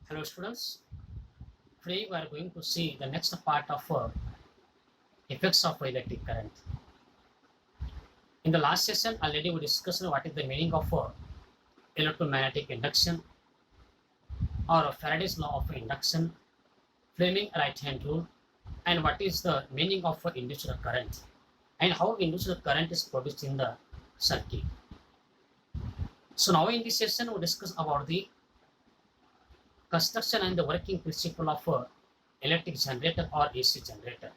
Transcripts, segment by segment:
Hello students, today we are going to see the next part of effects of electric current. In the last session already we discussed what is the meaning of electromagnetic induction or Faraday's law of induction, Fleming right hand rule, and what is the meaning of induced current and how induced current is produced in the circuit. So now in this session we discuss about the construction and the working principle of electric generator or AC generator.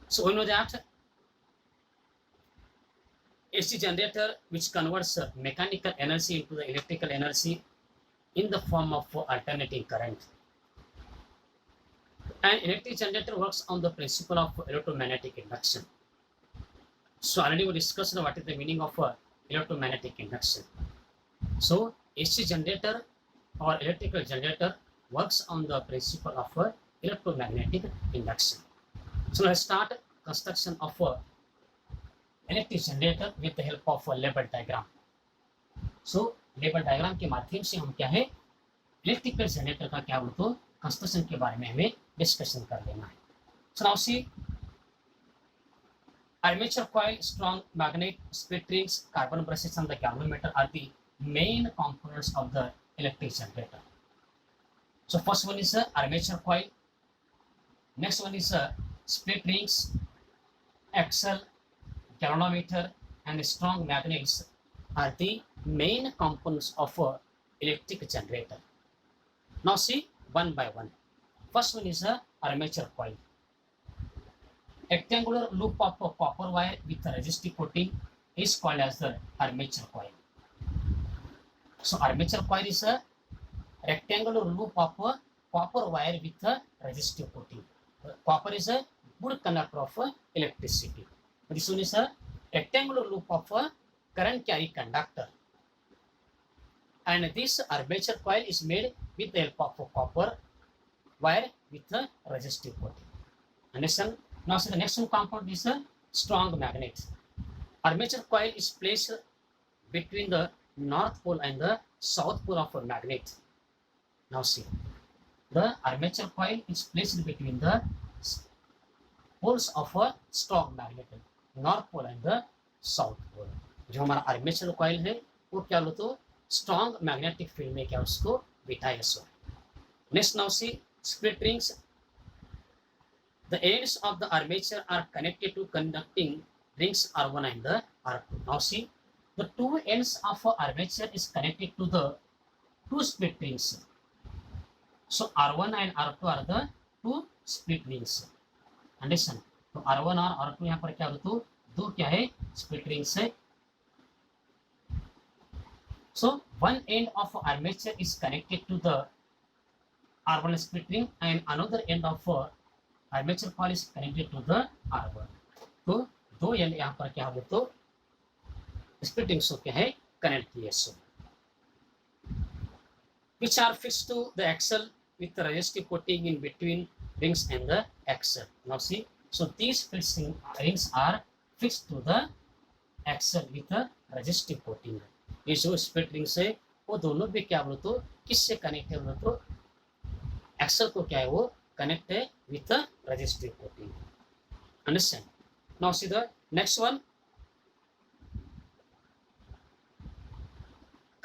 So we know that AC generator which converts mechanical energy into the electrical energy in the form of alternating current. An electric generator works on the principle of electromagnetic induction. So already we discussed what is the meaning of electromagnetic induction. So AC generator or electrical generator works on the principle of electromagnetic induction. So let's start construction of electric generator with the help of level diagram. So level diagram के माध्यम से हम क्या है electrical generator का क्या बोलते construction के बारे में हमें डिस्कशन कर लेना है. So now see armature coil, strong magnet, split rings, carbon brushes and the galvanometer are the main components of the electric generator. So first one is armature coil, next one is split rings, axle, galvanometer and strong magnets are the main components of electric generator. Now see one by one. First one is armature coil. Rectangular loop of copper wire with a resistive coating is called as the armature coil. So armature coil is a rectangular loop of copper wire with a resistive coating. Copper is a good conductor of electricity. This one is a rectangular loop of a current carrying conductor. And this armature coil is made with the help of a copper wire with a resistive coating. Understand? Now see the next one component is a strong magnet. Armature coil is placed between the north pole and the south pole of a magnet. Now see the armature coil is placed between the poles of a strong magnet, north pole and the south pole. जो हमारा armature coil है वो क्या बोलते हो strong magnetic field में क्या उसको बिठाया so. Next now see split rings. The ends of the armature are connected to conducting rings R1 and the R2. Now see the two ends of armature is connected to the two split rings. So R1 and R2 are the two split rings. Understand? तो R1 और R2 यहाँ पर क्या होता है दो क्या है स्प्लिट रिंग्स है. So one end of armature is connected to the R1 split ring and another end of armature coil is connected to the R1. तो दो एंड यहाँ पर क्या हो तो स्प्लिट रिंग्स को क्या है कनेक्ट किए सो which are fixed to the axle with the resistive coating in between rings and the axle. Now see, so these rings are fixed to the axle with a resistive coating. ये जो split rings है वो दोनों भी क्या बोलो तो किससे कनेक्ट है बोलो तो एक्सल को क्या है वो कनेक्ट है with a resistive coating. Understand? Now see the next one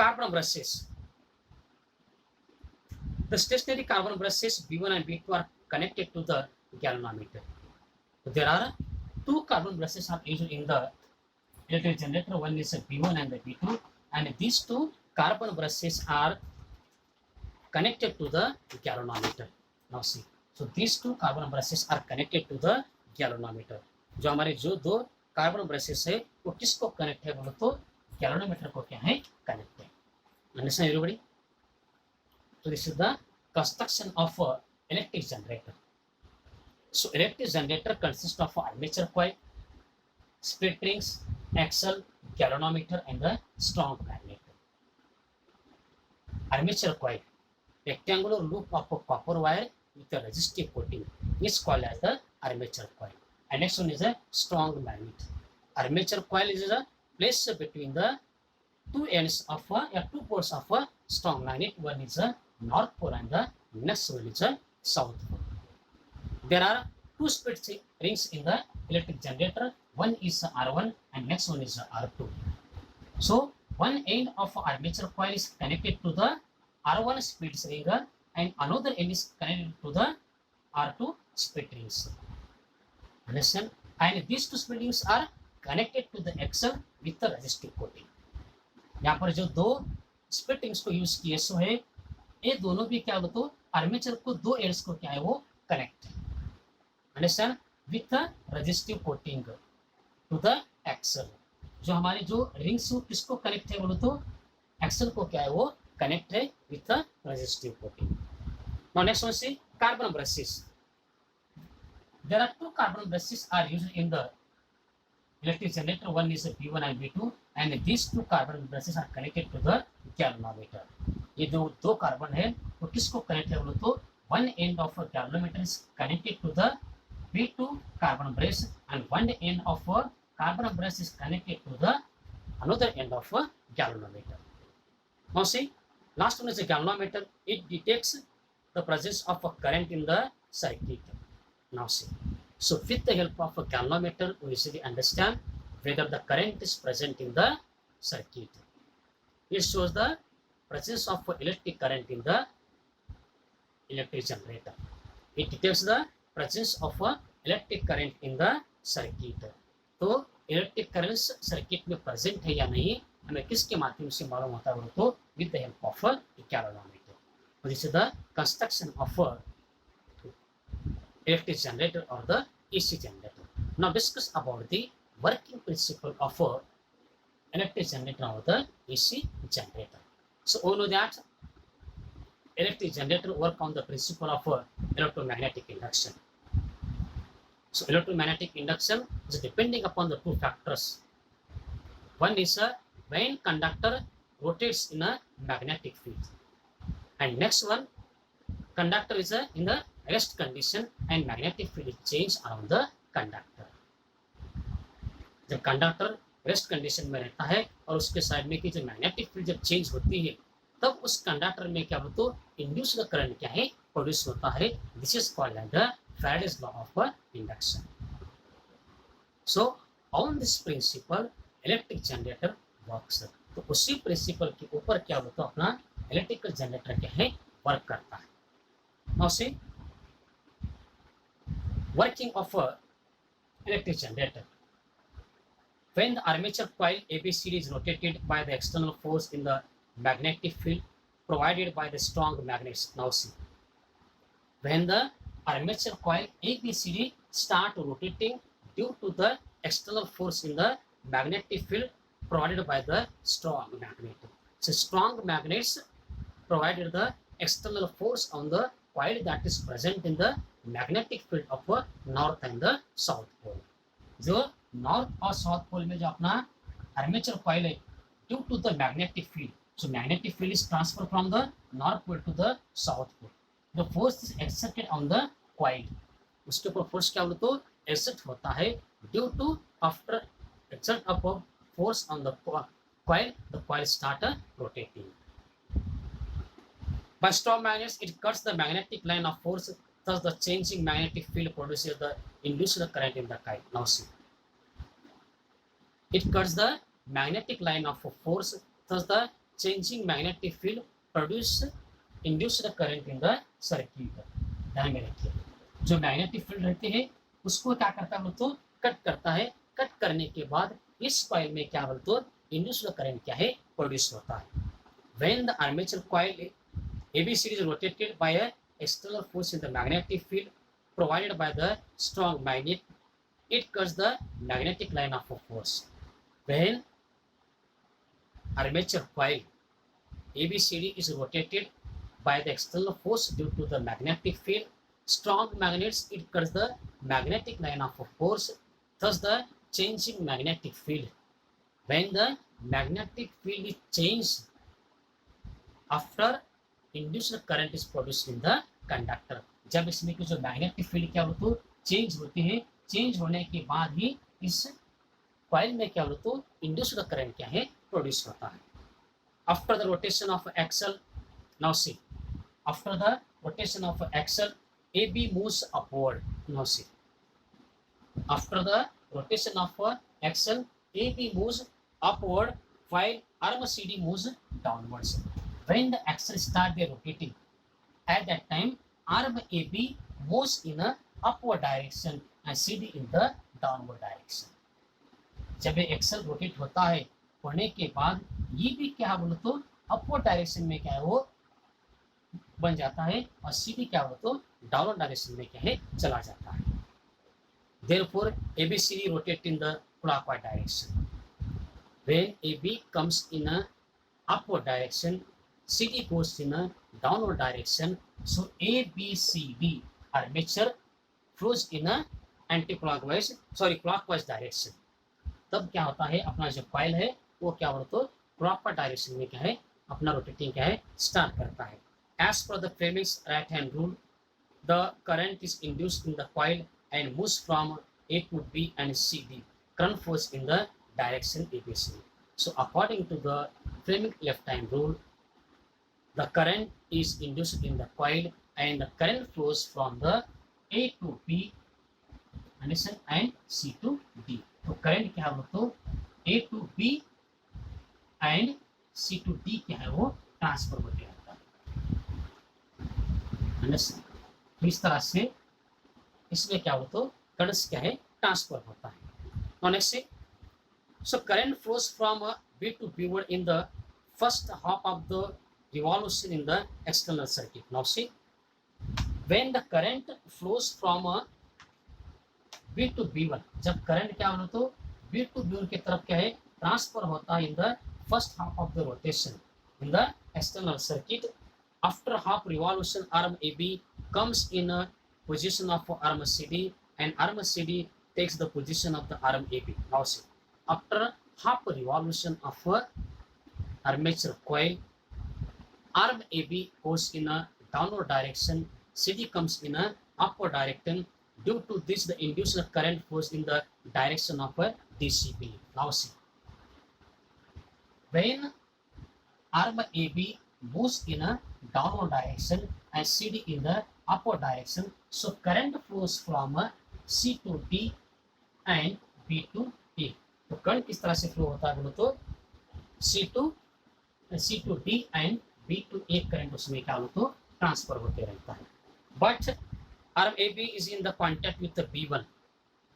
carbon brushes. The stationary carbon brushes B1 and B2 are connected to the galvanometer. So there are two carbon brushes are used in the electric generator. One is B1 and the B2, and these two carbon brushes are connected to the galvanometer. Now see, so these two carbon brushes are connected to the galvanometer. जो हमारे जो दो carbon brushes है वो किसको connect है बोलो तो गैल्वेनोमीटर को क्या है कनेक्ट है. Understand everybody? So this is the construction of electric generator. So electric generator consists of armature coil, split rings, axle, galvanometer and the strong magnet. Armature coil, rectangular loop of copper wire with a resistive coating is called as the armature coil. And next one is a strong magnet. Armature coil is a place between the two ends of two poles of a strong magnet, one is a north pole and the next one is a south pole. There are two split rings in the electric generator. One is R1 and next one is R2. So one end of armature coil is connected to the R1 split ring and another end is connected to the R2 split rings. Understand? And these two split rings are connected to the axle with the resistive coating. यहाँ पर जो दो split rings को use किए सो है, ये दोनों भी क्या होता है, आर्मेचर को दो एड्स को क्या है वो कनेक्ट है. Understand? With resistive coating to the axle. जो हमारे जो रिंग्स किसको कनेक्ट है बोलो तो एक्सल को क्या है वो कनेक्ट है with resistive coating. Now next one से carbon brushes. There are two carbon brushes are used in the electric generator. One is B1 and B2 and these two carbon brushes are connected to the galvanometer. ये जो दो carbon है वो किसको connect है बोलो तो one end of a galvanometer is connected to the B2 carbon brush and one end of a carbon brush is connected to the another end of a galvanometer. Now see, last one is a galvanometer. It detects the presence of a current in the circuit. Now see. So with the help of a galvanometer, we easily understand whether the current is present in the circuit. It shows the presence of electric current in the electric generator. It detects the presence of electric current in the circuit. तो electric current circuit में present है या नहीं हमें किसके माध्यम से मालूम होता है तो with the help of a galvanometer. This is the construction of a electric generator or the AC generator. Now discuss about the working principle of a electric generator or the AC generator. So we know that electric generator work on the principle of electromagnetic induction. So electromagnetic induction is depending upon the two factors. One is when conductor rotates in a magnetic field, and next one conductor is in the rest condition and magnetic field change around the conductor. जब conductor rest condition में रहता है और उसके side में की जो magnetic field जब चेंज होती है तब उस कंडक्टर में क्या होता है इंड्यूस्ड करंट क्या है प्रोड्यूस होता है. This is called as the Faraday's law of induction. So on this principle electric generator works. तो उसी प्रिंसिपल के ऊपर क्या होता है अपना इलेक्ट्रिकल जनरेटर क्या है वर्क करता है. Now see working of a electric generator. When the armature coil ABCD is rotated by the external force in the magnetic field provided by the strong magnets. Now see, when the armature coil ABCD start rotating due to the external force in the magnetic field provided by the strong magnet. So strong magnets provided the external force on the coil that is present in the magnetic field of north and the south pole. जो north और south pole में जो अपना armature coil है due to the magnetic field. So magnetic field is transfer from the north pole to the south pole. The force is exerted on the coil. उसके ऊपर force क्या बोलते तो एक्सर्ट होता है due to after exert up force on the coil start rotating. By strong magnets, it cuts the magnetic line of force. Thus, the changing magnetic field produces the induced current in the coil. Now see, it cuts the magnetic line of force. Thus, the changing magnetic field produces induced current in the circuit. ध्यान में रखिए, जो magnetic field रहते हैं उसको क्या करता है तो कट करता है. कट करने के बाद इस कॉइल में क्या बोलते तो इंड्यूस्ड करंट क्या है प्रोड्यूस होता है. When the armature coil ABCD is rotated by a external force in the magnetic field provided by the strong magnet, it cuts the magnetic line of a force. When armature coil ABCD is rotated by the external force due to the magnetic field, strong magnets, it cuts the magnetic line of a force. Thus, the changing magnetic field. When the magnetic field is changed after induced current is produced in the conductor. जब इसमें की जो magnetic field क्या होता है change होती है, change होने के बाद ही इस कॉइल में क्या होता है इंड्यूस्ड करंट क्या है प्रोड्यूस होता है. After the rotation of axle, now see, after the rotation of axle, AB moves upward. Now see, after the rotation of axle, AB moves upward while arm CD moves downwards. When the axle starts rotating, at that time arm AB moves in a upward direction and CD in the downward direction. जब ये axle rotate होता है होने के बाद ये भी क्या बोलो तो अपवर्ड डायरेक्शन में क्या है वो बन जाता है और सीडी क्या हो तो डाउनवर्ड डायरेक्शन में क्या है चला जाता है. Therefore, ABCD rotate in the clockwise direction. When AB comes in a upward direction, CD goes in a downward direction. So ABCD armature flows in a clockwise direction. तब क्या होता है अपना जो कॉइल है वो क्या बोलो तो क्लॉकवाइज डायरेक्शन में क्या है अपना रोटेटिंग क्या है स्टार्ट करता है. As per the Fleming's right-hand rule, the current is induced in the coil and moves from A to B and CD. Current flows in the direction ABC. So according to the Fleming left-hand rule, the current is induced in the coil and the current flows from the A to B and C to D. तो current क्या है तो A to B and C to D क्या है वो transfer होते रहता है. तो इस तरह से इसमें क्या हो तो करंट क्या है ट्रांसफर होता है. Now next say, so current flows from B to B1 in the first half of the revolution in the external circuit. Now see, when the current flows from B to B1, जब current क्या हो तो B to B1 की तरफ क्या है transfer होता है in the first half of the rotation in the external circuit. After half revolution, arm AB comes in a position of arm CD and arm CD takes the position of the arm AB. Now see, after half revolution of armature coil, arm AB goes in a downward direction, CD comes in a upward direction. Due to this, the induced current flows in the direction of a DCB. Now see, when arm AB moves in a downward direction and CD in the upward direction, so current flows from C to D and B to D. तो current किस तरह से flow होता है बोलो तो C to D and B to A current उसमें क्या बोलो तो ट्रांसफर होते रहता है. But arm AB is in the contact with the B1.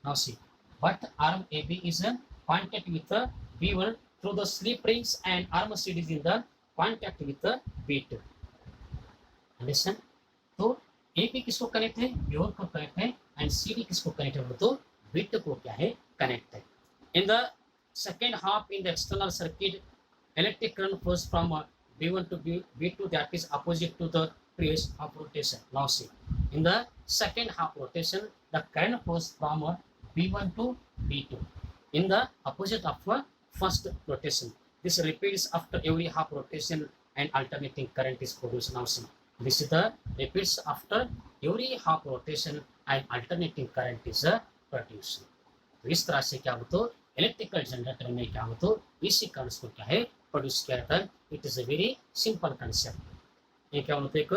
Now see, but arm AB is in contact with the B1 through the slip rings and arm CD is in the contact with the B2. Understand? तो AB किसको connect है B1 को connect है and CD किसको connect है तो B2 को क्या है कनेक्ट है. In the second half in the external circuit, electric current flows from B1 to B2 that is opposite to the previous half rotation. Now see, in the second half rotation, the current flows from B1 to B2 in the opposite of first rotation. This repeats after every half rotation and alternating current is produced. Now see, this is the repeats after every half rotation and alternating current is produced. तो इस तरह से क्या हो तो electrical generator में क्या हो तो इसी करंट को क्या है प्रोड्यूस किया जाता है. It is a very simple concept. ये क्या होता है एक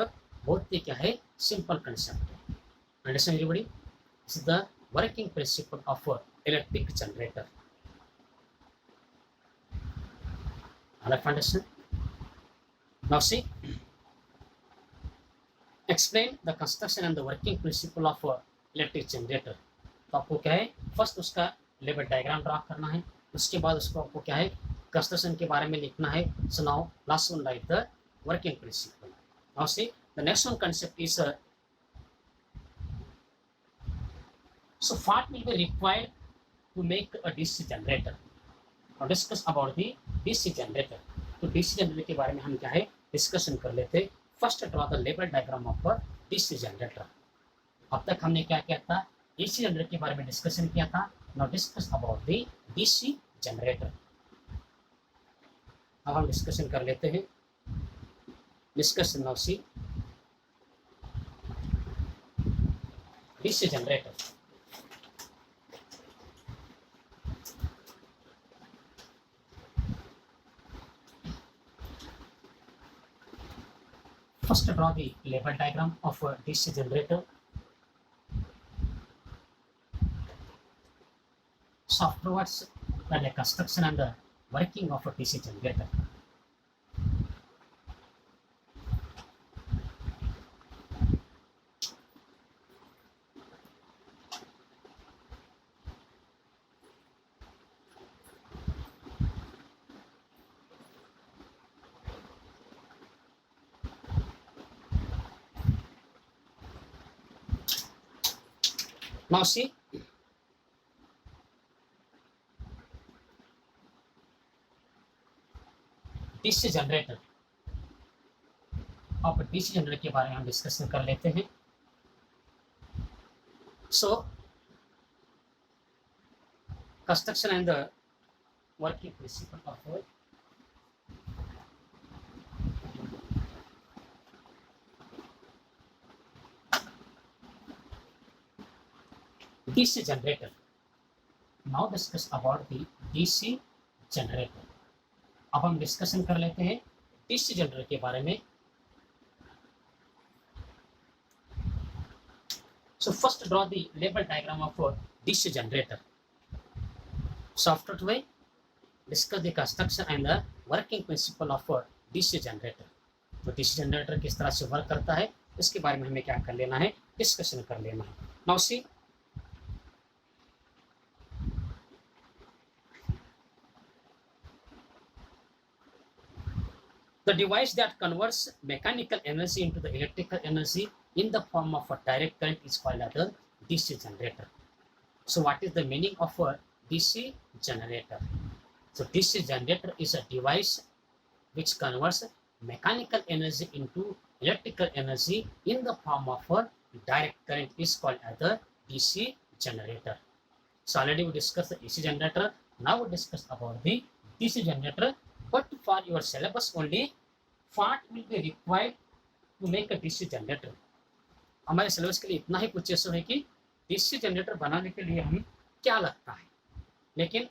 बहुत ही क्या है सिंपल कंसेप्ट है. Understand everybody? This is the working principle of electric generator. Understand? Now see, explain the construction and the working principle of electric generator. तो आपको क्या है फर्स्ट उसका लेवल डायग्राम ड्रा करना है, उसके बाद उसको आपको क्या है कंस्ट्रक्शन के बारे में लिखना है. So now last one right the working principle. Now see the next one concept is so what will be required to make a DC generator. Now discuss about the DC generator. तो DC generator के बारे में हम क्या है discussion कर लेते. First draw the level diagram of DC generator. अब तक हमने क्या किया था AC जनरेटर के बारे में डिस्कशन किया था. Now discuss about the DC generator. अब हम डिस्कशन कर लेते हैं. Discussion now see DC generator. First, draw the label diagram of a DC generator. So afterwards, the construction and the working of a DC generator. Now see, DC generator, अब DC generator के बारे में हम discussion कर लेते हैं. So construction and the working principle of DC generator. Now discuss about the DC generator. अब हम डिस्कशन कर लेते हैं DC जनरेटर के बारे में. So first draw the label diagram of a DC generator. So after we discuss the construction and the working principle of a DC generator. तो DC generator किस तरह से वर्क करता है इसके बारे में हमें क्या कर लेना है, डिस्कशन कर लेना है. Now see, the device that converts mechanical energy into the electrical energy in the form of a direct current is called as a DC generator. So what is the meaning of a DC generator? So DC generator is a device which converts mechanical energy into electrical energy in the form of a direct current is called as a DC generator. So already we discussed the AC generator. Now we discuss about the DC generator. But for your syllabus only, what will be required to make a DC generator? हमारे syllabus के लिए इतना ही question है कि DC generator बनाने के लिए हमें क्या लगता है, लेकिन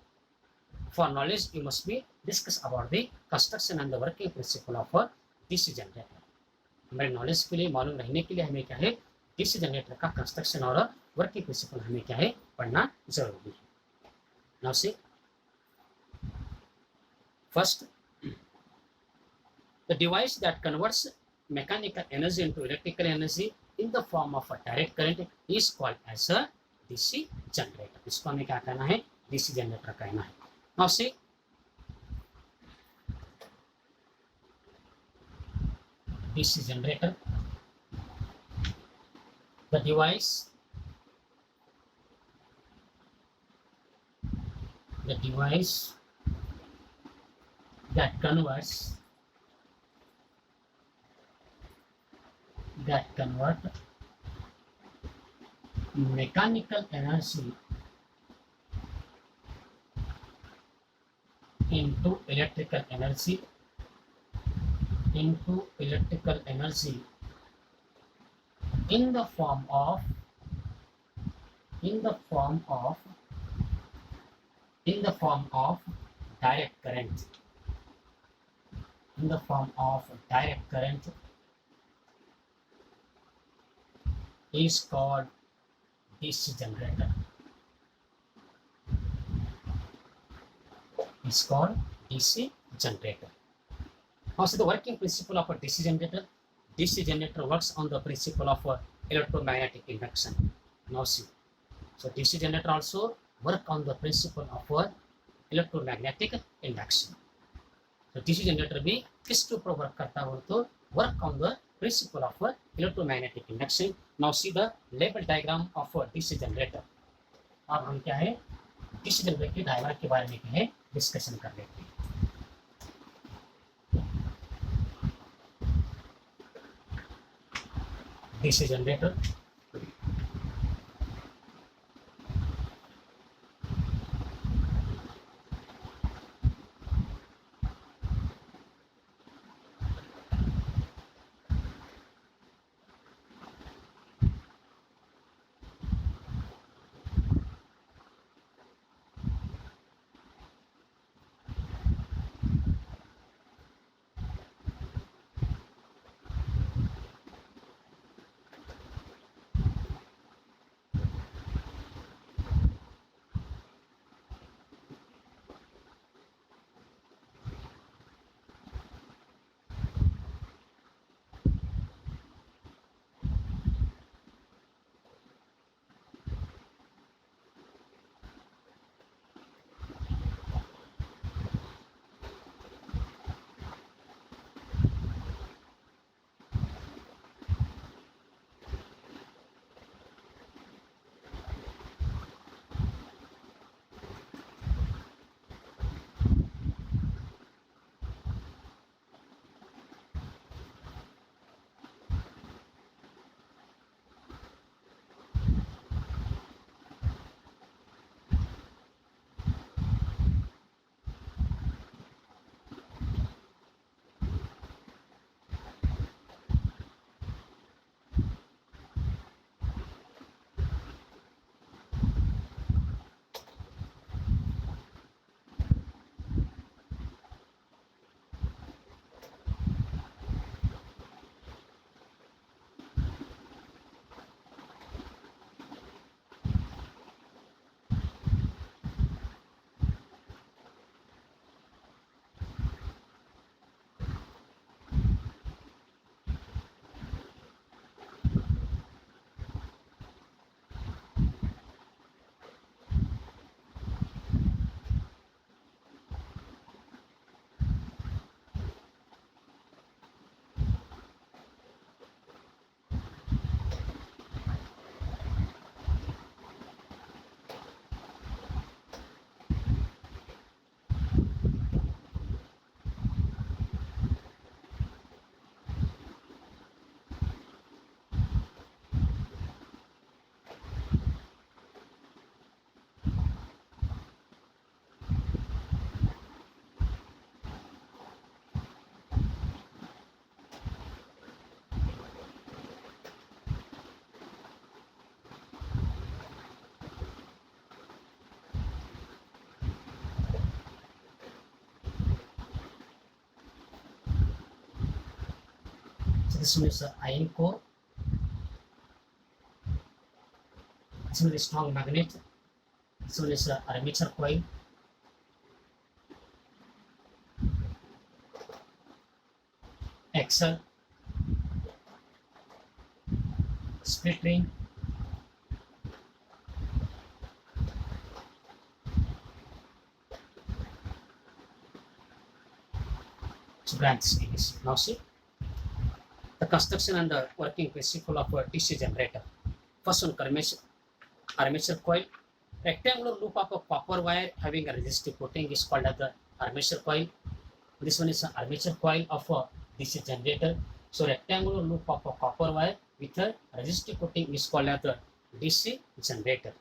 for knowledge you must be discuss about the construction and the working principle of a DC generator. हमारे नॉलेज के लिए, मालूम रहने के लिए हमें क्या है, डीसी जनरेटर का कंस्ट्रक्शन और वर्किंग प्रिंसिपल हमें क्या है, पढ़ना जरूरी है. Now see, first, the device that converts mechanical energy into electrical energy in the form of a direct current is called as a DC generator. इसको हमें क्या कहना है, DC generator कहना है. Now see, DC generator, the device that convert mechanical energy into electrical energy in the form of direct current, is called DC generator. Also the working principle of a DC generator. DC generator works on the principle of electromagnetic induction. Now see, so DC generator also work on the principle of electromagnetic induction. So DC generator भी किसके ऊपर work करता है, तो work on the principle of electromagnetic induction. Now see the label diagram of a DC generator. अब हम क्या है, DC जनरेटर के डायग्राम के बारे में क्या है, डिस्कशन कर लेते हैं. DC generator, This one is iron core. This one is strong magnet. This one is armature coil. Axle, split ring, branch series. Now see the construction and the working principle of a DC generator. First one, armature coil. Rectangular loop of a copper wire having a resistive coating is called as the armature coil. This one is an armature coil of a DC generator. So rectangular loop of a copper wire with a resistive coating is called as the DC generator.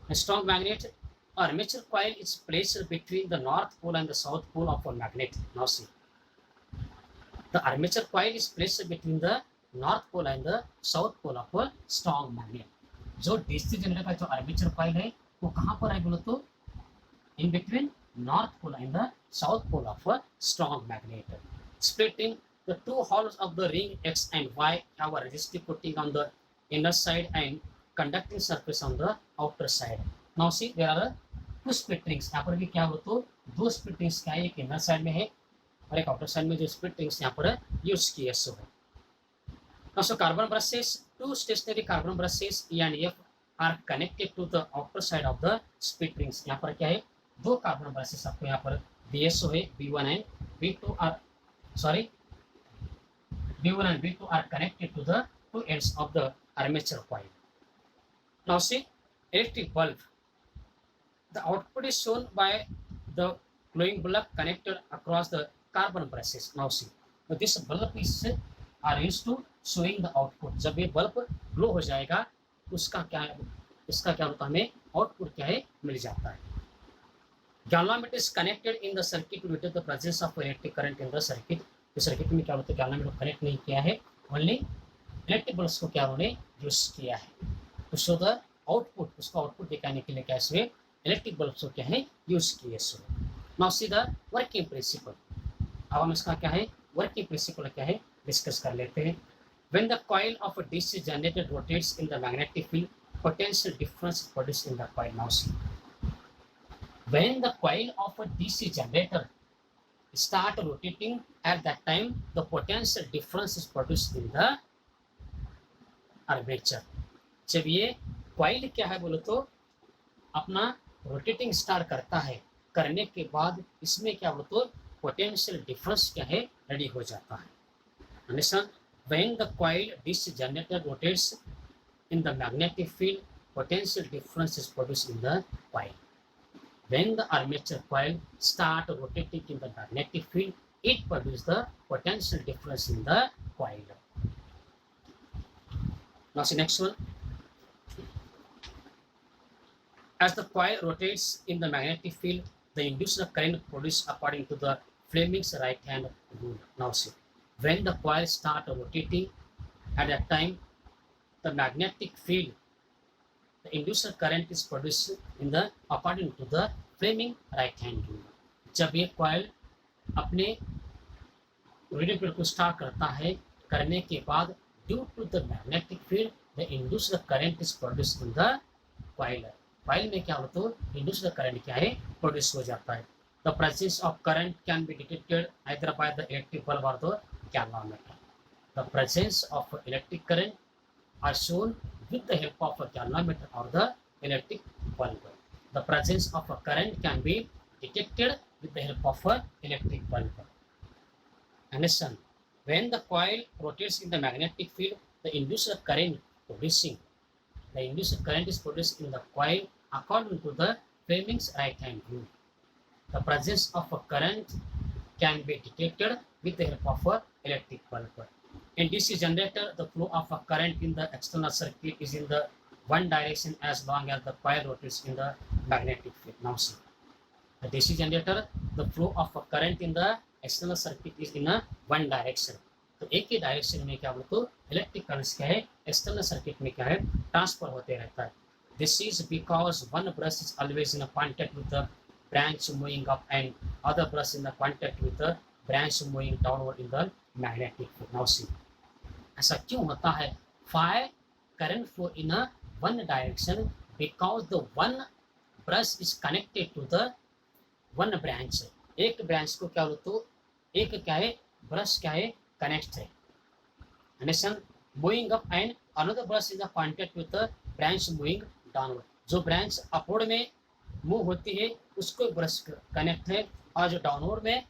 A strong magnet armature coil is placed between the north pole and the south pole of a magnet. Now see, the armature coil is placed between the north pole and the south pole of a strong magnet. जो DC generator का जो armature coil है वो कहाँ पर है बोलो तो in between north pole and the south pole of a strong magnet. Splitting the two halves of the ring X and Y have a resistive coating on the inner side and conducting surface on the outer side. Now see, there are two split rings. यहाँ पर भी क्या हो तो दो split rings क्या है, एक inner side में है और एक outer side में जो split rings यहाँ पर यूज किए सो है. Now so carbon brushes, two stationary carbon brushes E and F are connected to the outer side of the split rings. यहाँ पर क्या है, दो कार्बन ब्रशेस आपको यहाँ पर BSO है, B1 and B2 are B1 and B2 are connected to the two ends of the armature coil. Now see, electric bulb. The output is shown by the glowing bulb connected across the carbon brushes. Now see, this bulb is are used to showing the output. जब ये bulb glow हो जाएगा उसका क्या है, इसका क्या होता है, हमें आउटपुट क्या है मिल जाता है. Galvanometer is connected in the circuit with the presence of electric current in the circuit. तो सर्किट में क्या होता है, गैल्वानोमीटर कनेक्ट नहीं किया है, ओनली इलेक्ट्रिक बल्ब्स को क्या उन्होंने यूज किया है तो शो द आउटपुट, उसका आउटपुट दिखाने के लिए क्या इसमें इलेक्ट्रिक बल्ब्स को क्या है यूज किए. So now see the working principle. अब हम इसका क्या है वर्किंग प्रिंसिपल क्या है डिस्कस कर लेते हैं. When the coil of a DC generator rotates in the magnetic field, potential difference is produced in the coil. Now see, when the coil of a DC generator start rotating, at that time the potential difference is produced in the armature. जब ये coil क्या है बोलो तो अपना rotating start करता है, करने के बाद इसमें क्या बोलो तो पोटेंशियल डिफरेंस क्या है रेडी हो जाता है. Understand? When the coil DC generator rotates in the magnetic field, potential difference is produced in the coil. When the armature coil start rotating in the magnetic field, it produces the potential difference in the coil. Now see next one. As the coil rotates in the magnetic field, the induced current produced according to the Fleming's right hand rule. Now see, when the coil start rotating, at that time the magnetic field, the induced current is produced in the according to the Fleming right hand rule. जब ये coil अपने rotating period को start करता है, करने के बाद due to the magnetic field the induced current is produced in the coil. coil में क्या होता है induced current क्या है प्रोड्यूस हो जाता है. The presence of current can be detected either by the electric bulb or the galvanometer. The presence of electric current are shown with the help of a galvanometer or the electric bulb. The presence of a current can be detected with the help of a electric bulb. Understand? When the coil rotates in the magnetic field, the induced current is produced in the coil according to the Fleming's right hand rule. The presence of a current can be detected with the help of a electric bulb. In DC generator, the flow of a current in the external circuit is in the one direction as long as the coil rotates in the magnetic field. Now see, the DC generator, the flow of a current in the external circuit is in a one direction. तो एक ही direction में क्या बोलो तो electric currents क्या है external circuit में क्या है ट्रांसफर होते रहता है. This is because one brush is always in contact with the branch moving up and other brush in the contact with the branch moving downward in the magnetic field. Now see, ऐसा क्यों होता है? Fire current flow in a one direction because the one brush is connected to the one branch. एक branch को क्या बोलते हो, एक क्या है ब्रश क्या है कनेक्ट है, understand, moving up and another brush is contact with the branch moving downward. जो ब्रांच अपवर्ड में मूव होती है उसको ब्रश कनेक्ट है, और जो डाउनवर्ड में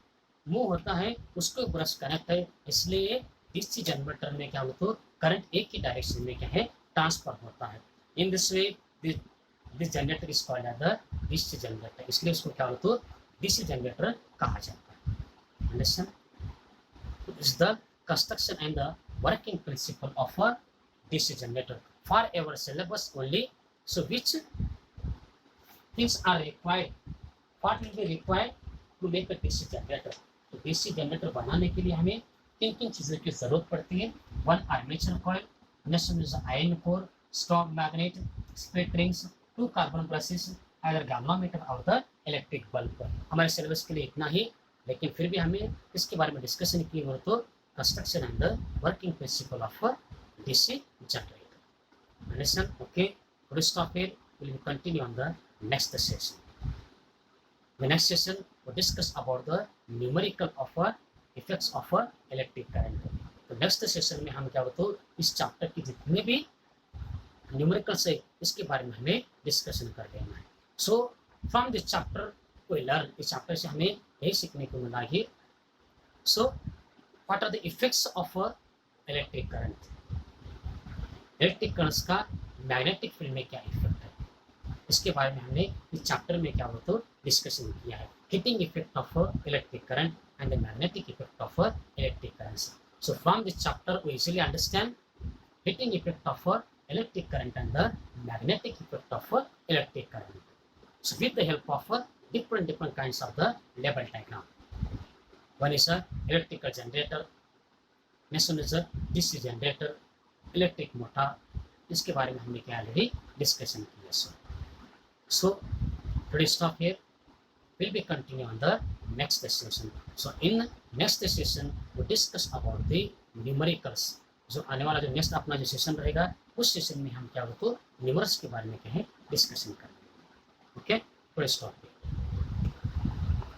मूव होता है उसको ब्रश कनेक्ट है। इसलिए डीसी जनरेटर में क्या होता है, करंट एक ही डायरेक्शन में क्या है ट्रांसफर होता है। In this way this generator is called as the DC generator, इसलिए उसको क्या होता है डीसी जनरेटर कहा जाता है। Understand, is the construction and the working principle of a DC generator. For our syllabus only, so which things are required, what will be required to make a DC generator? तो DC generator बनाने के लिए हमें किन किन चीज़ों की जरूरत पड़ती है? One armature coil, next iron core, strong magnet, split rings, two carbon brushes, अगर गामा मीटर और द इलेक्ट्रिक बल्ब। हमारे सिलेबस के लिए इतना ही, लेकिन फिर भी हमें इसके बारे में डिस्कशन की हो तो construction and the working principle of a DC generator. Understand? Okay. We'll stop here. We will continue on the next session. The next session we'll discuss about the numerical of a effects of a electric current. तो next session में हम क्या बताओ इस chapter की जितने भी numerical से इसके बारे में हमें डिस्कशन कर लेना है। So from this chapter we learn, इस चैप्टर से हमें यही सीखने को मिला है। So what are the effects of a electric current? Electric currents का मैग्नेटिक फील्ड में क्या इफेक्ट है, इसके बारे में हमने इस चैप्टर में क्या होता है डिस्कशन किया है। Heating effect of electric current and the magnetic effect of electric currents. So from this chapter we easily understand heating effect of electric current and the magnetic effect of electric current, so with the help of different kinds of the label diagram. One is a electrical generator, next one is a DC generator, electric motor, इसके बारे में हमने क्या already discussion किया। So today stop here, we'll be continue on the next session. So in next session we discuss about the numericals. जो आने वाला जो नेक्स्ट अपना जो सेशन रहेगा उस सेशन में हम क्या होता है न्यूमरल्स के बारे में क्या है डिस्कशन करेंगे। Okay, today stop.